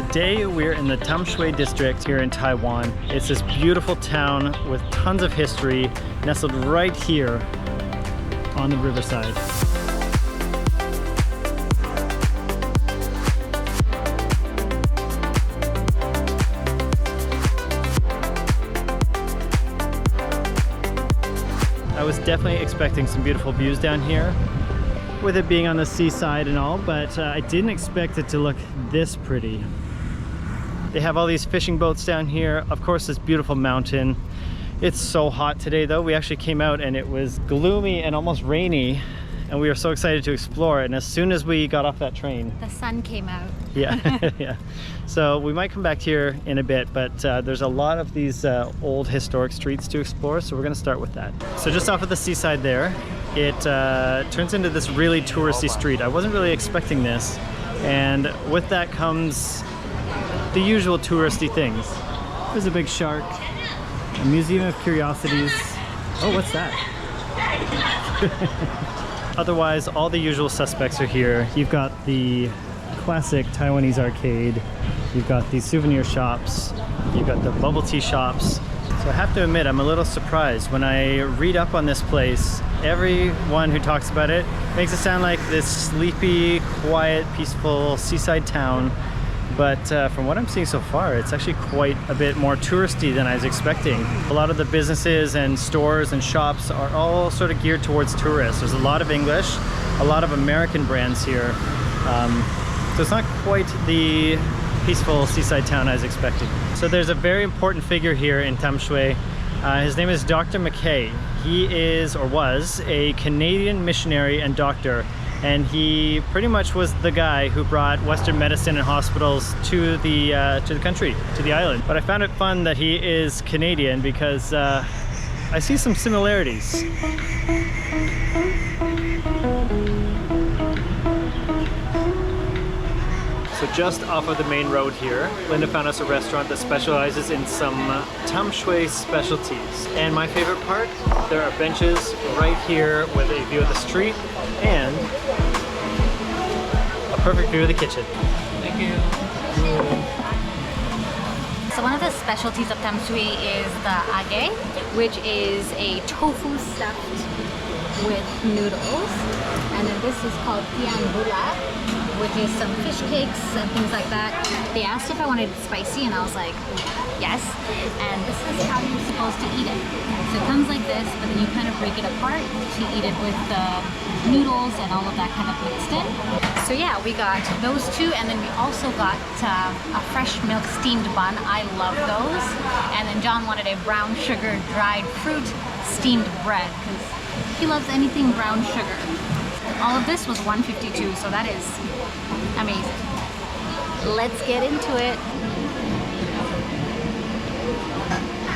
Today we're in the Tamsui District here in Taiwan. It's this beautiful town with tons of history nestled right here on the riverside. I was definitely expecting some beautiful views down here, with it being on the seaside and all, but I didn't expect it to look this pretty. They have all these fishing boats down here. Of course, this beautiful mountain. It's so hot today though. We actually came out and it was gloomy and almost rainy, and we were so excited to explore it. And as soon as we got off that train, the sun came out. Yeah, yeah. So we might come back here in a bit, but there's a lot of these old historic streets to explore, so we're gonna start with that. So just off of the seaside there, it turns into this really touristy street. I wasn't really expecting this, and with that comes the usual touristy things. There's a big shark, a museum of curiosities. Oh, what's that? Otherwise, all the usual suspects are here. You've got the classic Taiwanese arcade, you've got these souvenir shops, you've got the bubble tea shops. So I have to admit, I'm a little surprised. When I read up on this place, everyone who talks about it makes it sound like this sleepy, quiet, peaceful seaside town. But from what I'm seeing so far, it's actually quite a bit more touristy than I was expecting. A lot of the businesses and stores and shops are all sort of geared towards tourists. There's a lot of English, a lot of American brands here. So it's not quite the peaceful seaside town I was expecting. So there's a very important figure here in Tamsui. His name is Dr. Agei. He is, or was, a Canadian missionary and doctor. And he pretty much was the guy who brought Western medicine and hospitals to the country, to the island. But I found it fun that he is Canadian because I see some similarities. So just off of the main road here, Linda found us a restaurant that specializes in some Tamsui specialties. And my favorite part, there are benches right here with a view of the street and a perfect view of the kitchen. Thank you. So one of the specialties of Tamsui is the Agei, which is a tofu stuffed with noodles. And then this is called which is some fish cakes and things like that. They asked if I wanted it spicy and I was like, yes. And this is how you're supposed to eat it. So it comes like this, but then you kind of break it apart to eat it with the noodles and all of that kind of mixed in. So yeah, we got those two, and then we also got a fresh milk steamed bun. I love those. And then John wanted a brown sugar dried fruit steamed bread because he loves anything brown sugar. All of this was $1.52, so that is amazing. Let's get into it.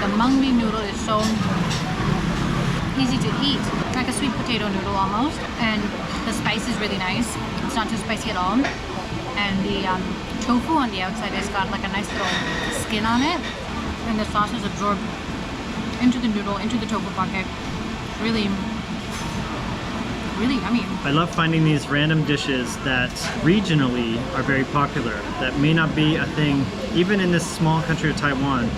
The mung bean noodle is so easy to eat, like a sweet potato noodle almost, and the spice is really nice. It's not too spicy at all, and the tofu on the outside has got like a nice little skin on it, and the sauce is absorbed into the noodle, into the tofu bucket. Really yummy. I love finding these random dishes that regionally are very popular, that may not be a thing even in this small country of Taiwan.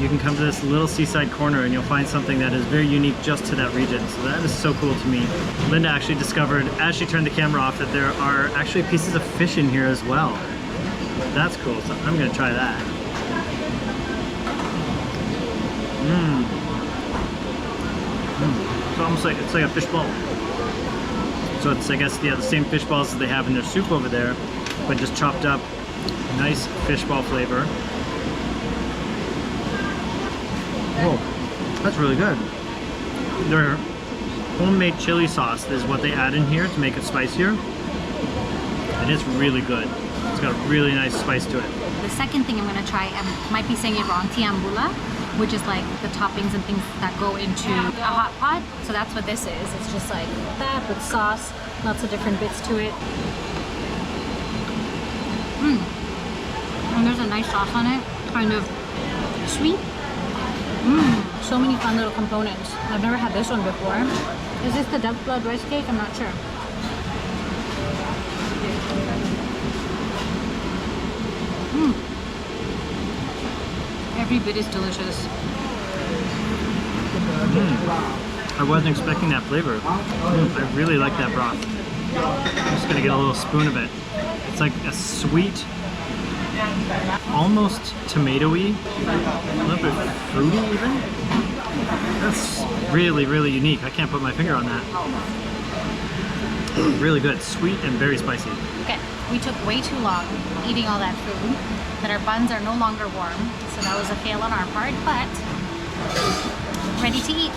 You can come to this little seaside corner and you'll find something that is very unique just to that region. So that is so cool to me. Linda actually discovered, as she turned the camera off, that there are actually pieces of fish in here as well. That's cool, so I'm gonna try that. It's almost like, it's like a fish ball. So it's, I guess, yeah, the same fish balls that they have in their soup over there, but just chopped up. Nice fish ball flavor. Oh, that's really good. Their homemade chili sauce is what they add in here to make it spicier. And it's really good. It's got a really nice spice to it. The second thing I'm gonna try, I might be saying it wrong, tiambula, which is like the toppings and things that go into a hot pot. So that's what this is. It's just like that with sauce, lots of different bits to it. And there's a nice sauce on it, kind of sweet. So many fun little components. I've never had this one before. Is this the duck blood rice cake? I'm not sure. Every bit is delicious. I wasn't expecting that flavor. I really like that broth. I'm just gonna get a little spoon of it. It's like a sweet, almost tomatoey, a little bit fruity even. That's really, really unique. I can't put my finger on that. Really good, sweet and very spicy. Okay, we took way too long eating all that food, that our buns are no longer warm, so that was a fail on our part, but ready to eat.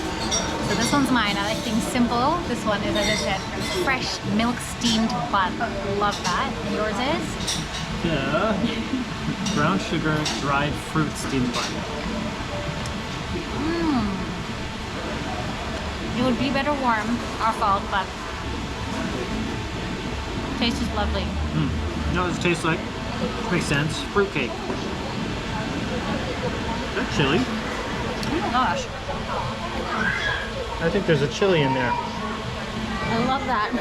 So this one's mine. I like things simple. This one is, as I said, fresh milk steamed bun. Love that. And yours is? Yeah. Brown sugar dried fruit steamed bun. It would be better warm, our fault, but taste is lovely. You know what it tastes like? Makes sense. Fruitcake. Is that chili? Oh my gosh. I think there's a chili in there. I love that.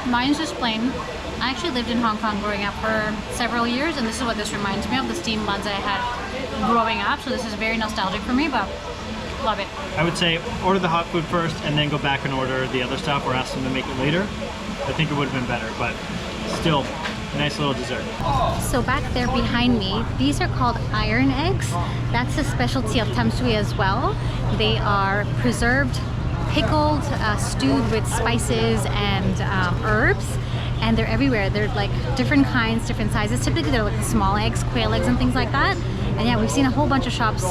Mine's just plain. I actually lived in Hong Kong growing up for several years, and this is what this reminds me of, the steamed buns I had growing up. So this is very nostalgic for me, but love it. I would say order the hot food first and then go back and order the other stuff or ask them to make it later. I think it would have been better, but still, a nice little dessert. So back there behind me, these are called iron eggs. That's a specialty of Tamsui as well. They are preserved, pickled, stewed with spices and herbs. And they're everywhere. They're like different kinds, different sizes. Typically they're like the small eggs, quail eggs and things like that. And yeah, we've seen a whole bunch of shops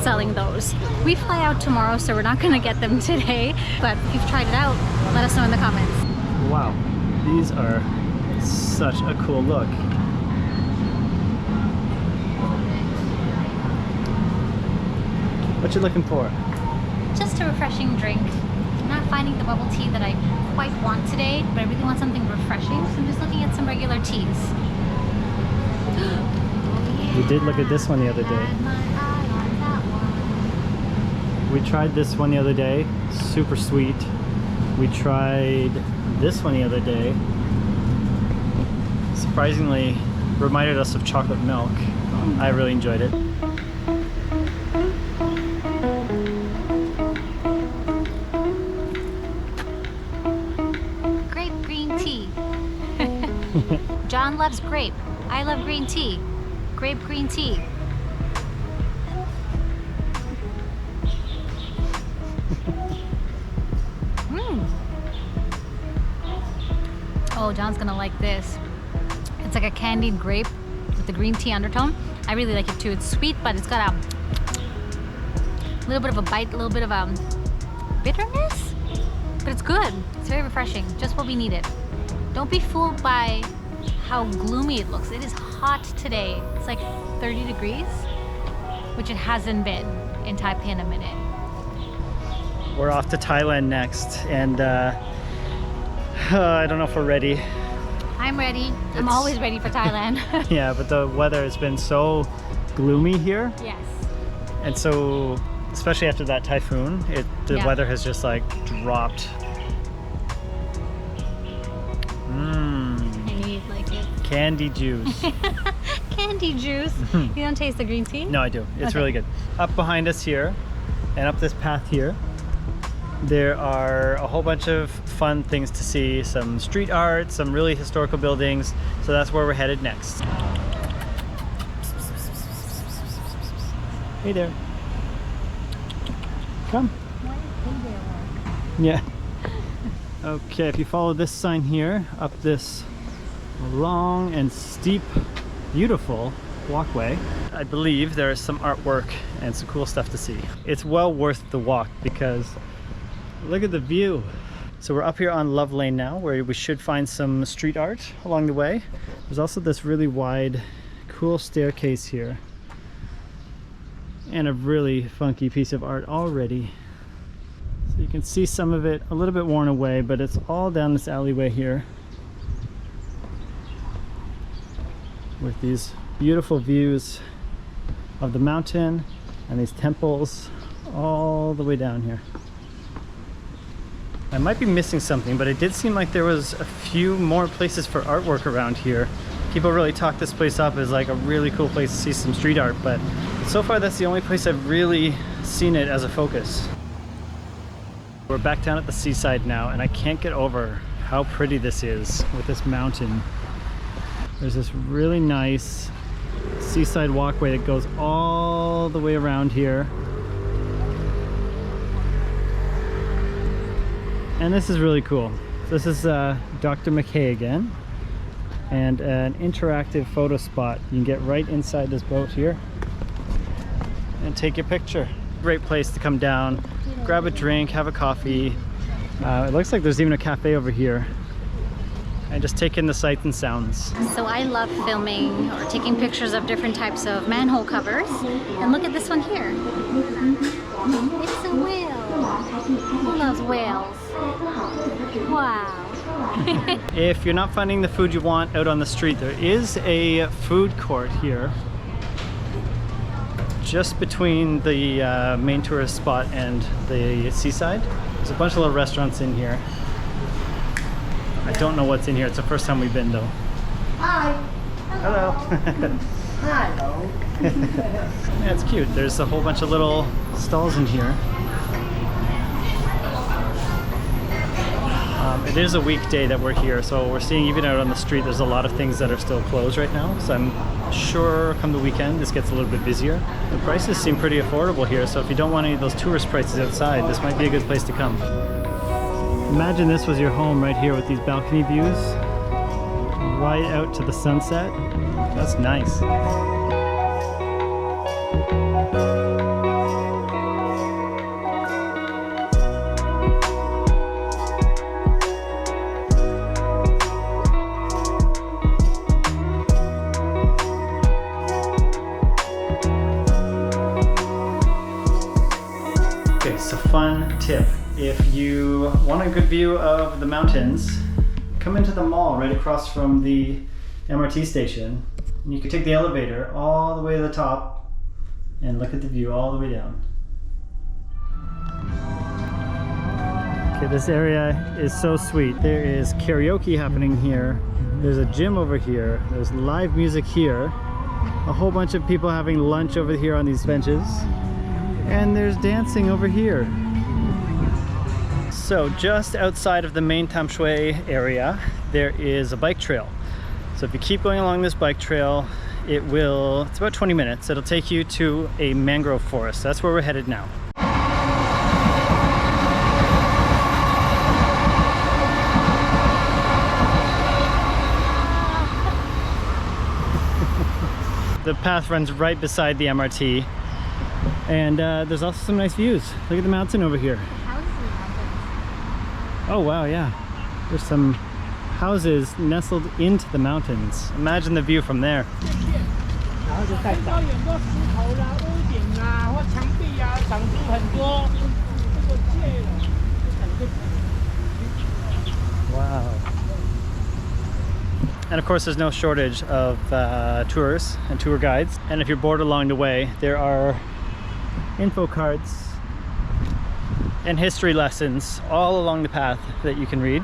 selling those. We fly out tomorrow, so we're not gonna get them today. But if you've tried it out, let us know in the comments. Wow, these are such a cool look. What you looking for? Just a refreshing drink. I'm not finding the bubble tea that I quite want today, but I really want something refreshing, so I'm just looking at some regular teas. We did look at this one the other day. We tried this one the other day, super sweet. We tried this one the other day. Surprisingly, reminded us of chocolate milk. I really enjoyed it. Grape green tea. John loves grape. I love green tea. Grape green tea. Oh, John's gonna like this. It's like a candied grape with the green tea undertone. I really like it too. It's sweet, but it's got a little bit of a bite, a little bit of a bitterness, but it's good. It's very refreshing, just what we needed. Don't be fooled by how gloomy it looks. It is hot today. It's like 30 degrees, which it hasn't been in Taipei in a minute. We're off to Thailand next, and I don't know if we're ready. I'm ready. I'm always ready for Thailand. Yeah, but the weather has been so gloomy here. Yes. And so, especially after that typhoon, the weather has just like dropped. I need like it. Candy juice. Candy juice. You don't taste the green tea? No, I do. It's Okay. really good. Up behind us here, and up this path here, there are a whole bunch of fun things to see. Some street art, some really historical buildings. So that's where we're headed next. Hey there. Come. Yeah. Okay, if you follow this sign here, up this long and steep, beautiful walkway, I believe there is some artwork and some cool stuff to see. It's well worth the walk because look at the view. So we're up here on Love Lane now, where we should find some street art along the way. There's also this really wide, cool staircase here. And a really funky piece of art already. So you can see some of it a little bit worn away, but it's all down this alleyway here. With these beautiful views of the mountain and these temples all the way down here. I might be missing something, but it did seem like there was a few more places for artwork around here. People really talk this place up as like a really cool place to see some street art, but it so far that's the only place I've really seen it as a focus. We're back down at the seaside now, and I can't get over how pretty this is with this mountain. There's this really nice seaside walkway that goes all the way around here. And this is really cool. This is Dr. McKay again, and an interactive photo spot. You can get right inside this boat here and take your picture. Great place to come down, grab a drink, have a coffee. It looks like there's even a cafe over here. And just take in the sights and sounds. So I love filming or taking pictures of different types of manhole covers. And look at this one here. It's a whale. Who loves whales? Wow. If you're not finding the food you want out on the street, there is a food court here just between the main tourist spot and the seaside. There's a bunch of little restaurants in here. I don't know what's in here. It's the first time we've been though. Hi. Hello. Hello. Yeah, it's cute. There's a whole bunch of little stalls in here. It is a weekday that we're here, so we're seeing even out on the street there's a lot of things that are still closed right now. So I'm sure come the weekend this gets a little bit busier. The prices seem pretty affordable here, so if you don't want any of those tourist prices outside, this might be a good place to come. Imagine this was your home right here with these balcony views right out to the sunset. That's nice. Okay, so fun tip. If you want a good view of the mountains, come into the mall right across from the MRT station. And you can take the elevator all the way to the top and look at the view all the way down. Okay, this area is so sweet. There is karaoke happening here. There's a gym over here. There's live music here. A whole bunch of people having lunch over here on these benches. And there's dancing over here. So just outside of the main Tamsui area, there is a bike trail. So if you keep going along this bike trail, it's about 20 minutes. It'll take you to a mangrove forest. That's where we're headed now. The path runs right beside the MRT. And there's also some nice views. Look at the mountain over here. Oh wow, yeah. There's some houses nestled into the mountains. Imagine the view from there. Wow. And of course there's no shortage of tours and tour guides. And if you're bored along the way, there are info cards and history lessons all along the path that you can read.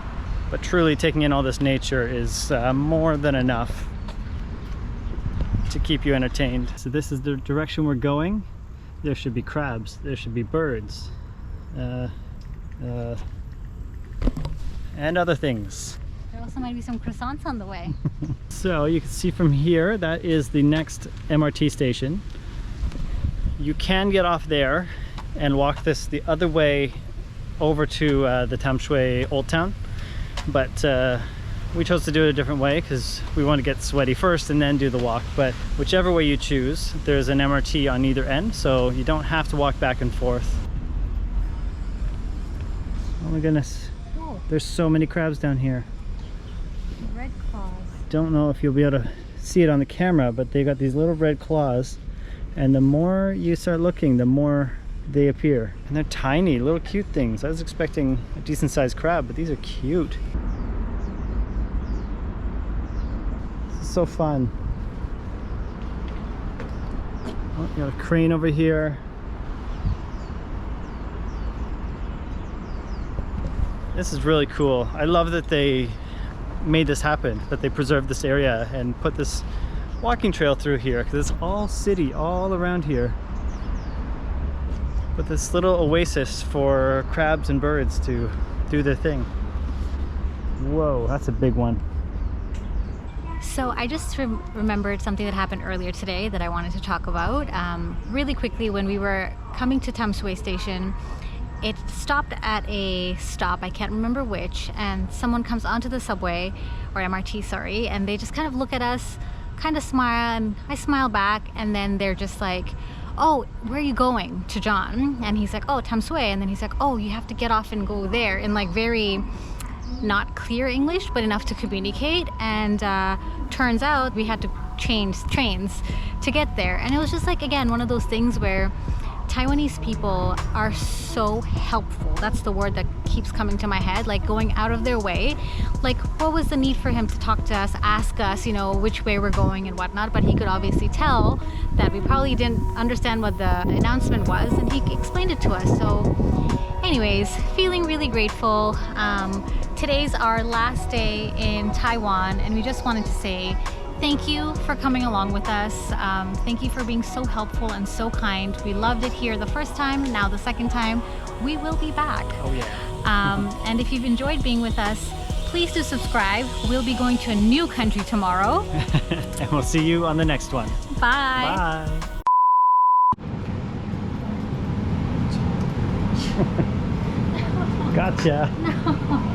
But truly taking in all this nature is more than enough to keep you entertained. So this is the direction we're going. There should be crabs, there should be birds, and other things. There also might be some croissants on the way. So you can see from here, that is the next MRT station. You can get off there and walk this the other way over to the Tamsui Old Town, but we chose to do it a different way because we want to get sweaty first and then do the walk. But whichever way you choose, there's an MRT on either end, so you don't have to walk back and forth. Oh my goodness, there's so many crabs down here. Red claws. Don't know if you'll be able to see it on the camera, but they got these little red claws, and the more you start looking, the more they appear. And they're tiny, little cute things. I was expecting a decent sized crab, but these are cute. This is so fun. Oh, you got a crane over here. This is really cool. I love that they made this happen, that they preserved this area and put this walking trail through here because it's all city all around here. But this little oasis for crabs and birds to do their thing. Whoa, that's a big one. So I just remembered something that happened earlier today that I wanted to talk about. Really quickly, when we were coming to Tamsui Station, it stopped at a stop, I can't remember which, and someone comes onto the subway, or MRT, sorry, and they just kind of look at us, kind of smile, and I smile back, and then they're just like, oh, where are you going? To John. And he's like, oh, Tamsui. And then he's like, oh, you have to get off and go there, in like very not clear English, but enough to communicate. And turns out we had to change trains to get there. And it was just like, again, one of those things where Taiwanese people are so helpful. That's the word that keeps coming to my head, like going out of their way. Like, what was the need for him to talk to us, ask us, you know, which way we're going and whatnot? But he could obviously tell that we probably didn't understand what the announcement was, and he explained it to us. So anyways, feeling really grateful. Today's our last day in Taiwan, and we just wanted to say thank you for coming along with us. Thank you for being so helpful and so kind. We loved it here the first time, now the second time. We will be back. Oh yeah. And if you've enjoyed being with us, please do subscribe. We'll be going to a new country tomorrow. And we'll see you on the next one. Bye. Bye. Gotcha.